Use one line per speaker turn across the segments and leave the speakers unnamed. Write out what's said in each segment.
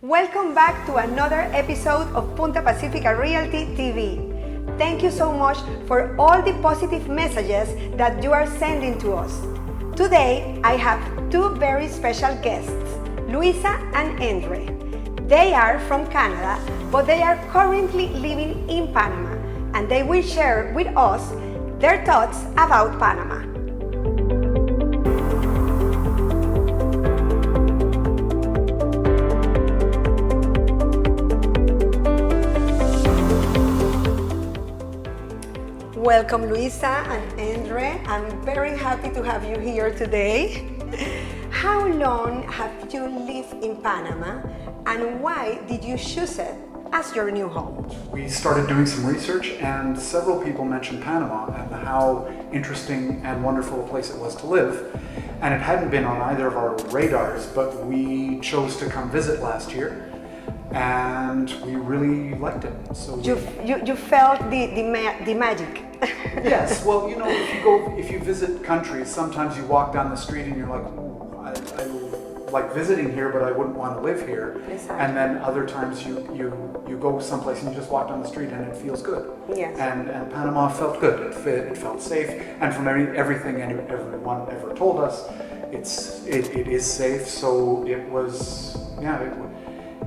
Welcome back to another episode of Punta Pacifica Realty TV. Thank you so much for all the positive messages that you are sending to us. Today, I have two very special guests, Luisa and Andre. They are from Canada, but they are currently living in Panama, and they will share with us their thoughts about Panama. Welcome, Luisa and Andre. I'm very happy to have you here today. How long have you lived in Panama, and why did you choose it as your new home?
We started doing some research, and several people mentioned Panama and how interesting and wonderful a place it was to live. And it hadn't been on either of our radars, but we chose to come visit last year, and we really liked it. So
you felt the magic.
Yes, well, you know, if you visit countries, sometimes you walk down the street and you're like, ooh, I like visiting here, but I wouldn't want to live here.
Exactly.
And then other times you go someplace and you just walk down the street and it feels good.
Yes.
And Panama felt good. It felt safe. And from everything everyone ever told us, it is safe. So it was,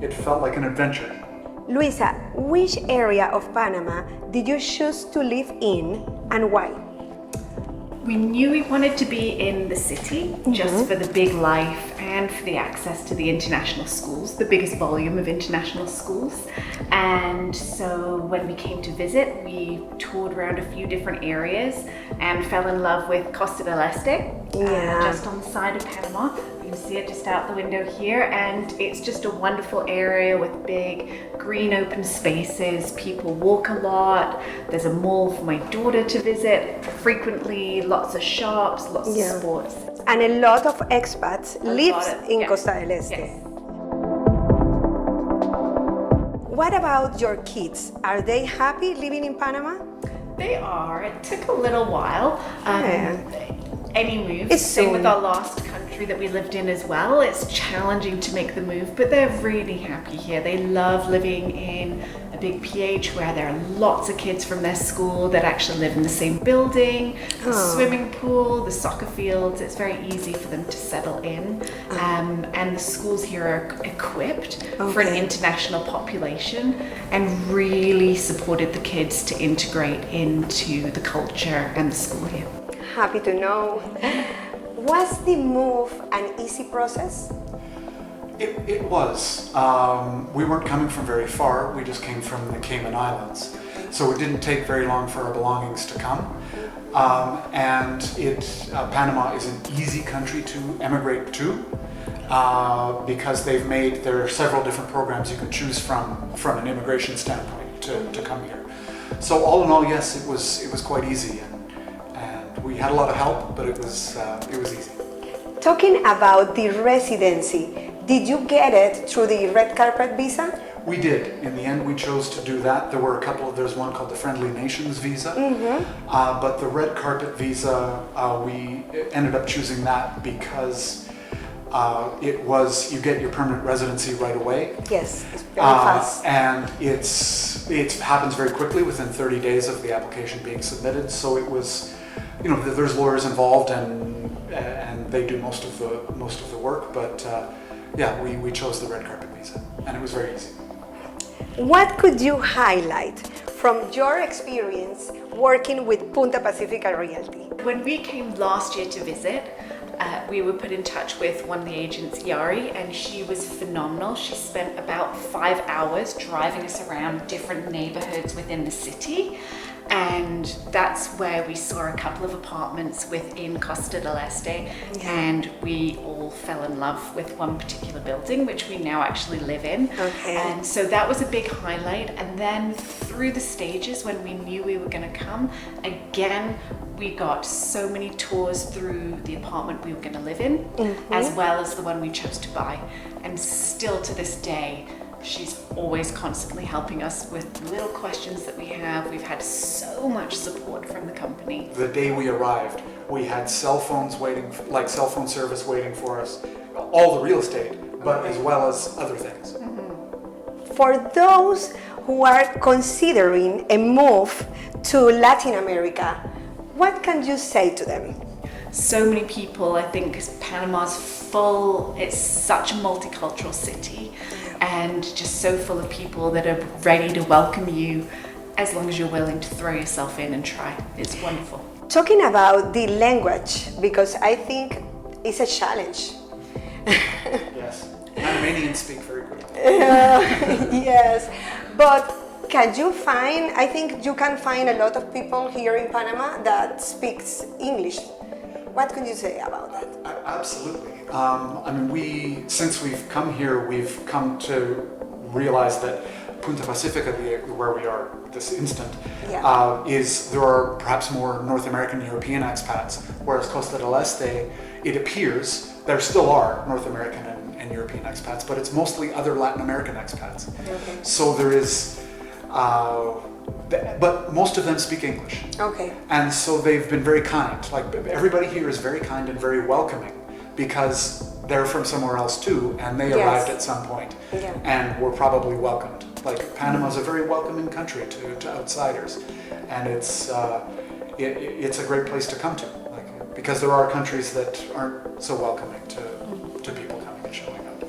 it felt like an adventure.
Luisa, which area of Panama did you choose to live in and why?
We knew we wanted to be in the city just for the big life and for the access to the international schools, the biggest volume of international schools. And so when we came to visit, we toured around a few different areas and fell in love with Costa del Este, just on the side of Panama. You can see it just out the window here, and it's just a wonderful area with big green open spaces. People walk a lot. There's a mall for my daughter to visit frequently, lots of shops, lots of sports.
And a lot of expats live in Costa del Este.
Yes.
What about your kids? Are they happy living in Panama?
They are. It took a little while. Any move.
It's
Same
soon.
with our last country that we lived in as well. It's challenging to make the move, but they're really happy here. They love living in a big PH where there are lots of kids from their school that actually live in the same building, the swimming pool, the soccer fields. It's very easy for them to settle in. And the schools here are equipped for an international population and really supported the kids to integrate into the culture and the school here.
Happy to know. Was the move an easy process?
It was. We weren't coming from very far. We just came from the Cayman Islands. So it didn't take very long for our belongings to come. And Panama is an easy country to emigrate to because there are several different programs you can choose from an immigration standpoint to come here. So all in all, yes, it was quite easy. We had a lot of help, but it was easy.
Talking about the residency, did you get it through the red carpet visa?
We did. In the end, we chose to do that. There's one called the Friendly Nations visa, but the red carpet visa, we ended up choosing that because you get your permanent residency right away.
Yes, it's very fast.
And it happens very quickly within 30 days of the application being submitted. So it was, there's lawyers involved and they do most of the work, but we chose the red carpet visa and it was very easy.
What could you highlight from your experience working with Punta Pacifica Realty?
When we came last year to visit, we were put in touch with one of the agents, Yari, and she was phenomenal. She spent about 5 hours driving us around different neighborhoods within the city. And that's where we saw a couple of apartments within Costa del Este, and we all fell in love with one particular building, which we now actually live in. And so that was a big highlight. And then through the stages, when we knew we were going to come, again, we got so many tours through the apartment we were going to live in, as well as the one we chose to buy. And still to this day, she's always constantly helping us with little questions that we have. We've had so much support from the company.
The day we arrived, we had cell phone service waiting for us, all the real estate, but as well as other things.
For those who are considering a move to Latin America, what can you say to them?
So many people, I think, 'cause Panama's full, it's such a multicultural city and just so full of people that are ready to welcome you as long as you're willing to throw yourself in and try. It's wonderful.
Talking about the language, because I think it's a challenge.
Yes. Panamanians speak very quickly.
Yes, but can you find, I think you can find a lot of people here in Panama that speaks English. What can you say about that?
Absolutely. I mean, since we've come here, we've come to realize that Punta Pacifica, where we are this instant, there are perhaps more North American European expats, whereas Costa del Este, it appears there still are North American and European expats, but it's mostly other Latin American expats.
Okay.
So there is, but most of them speak English.
Okay.
And so they've been very kind. Like everybody here is very kind and very welcoming because they're from somewhere else too, and they arrived at some point and were probably welcomed. Like Panama's a very welcoming country to outsiders, and it's a great place to come to. Like because there are countries that aren't so welcoming to people coming and showing up.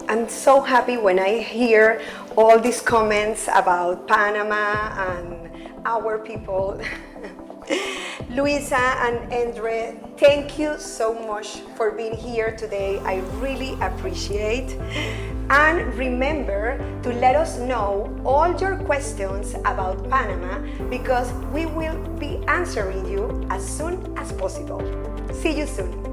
I'm so happy when I hear all these comments about Panama and our people. Luisa and Andre, thank you so much for being here today. I really appreciate. And remember to let us know all your questions about Panama because we will be answering you as soon as possible. See you soon.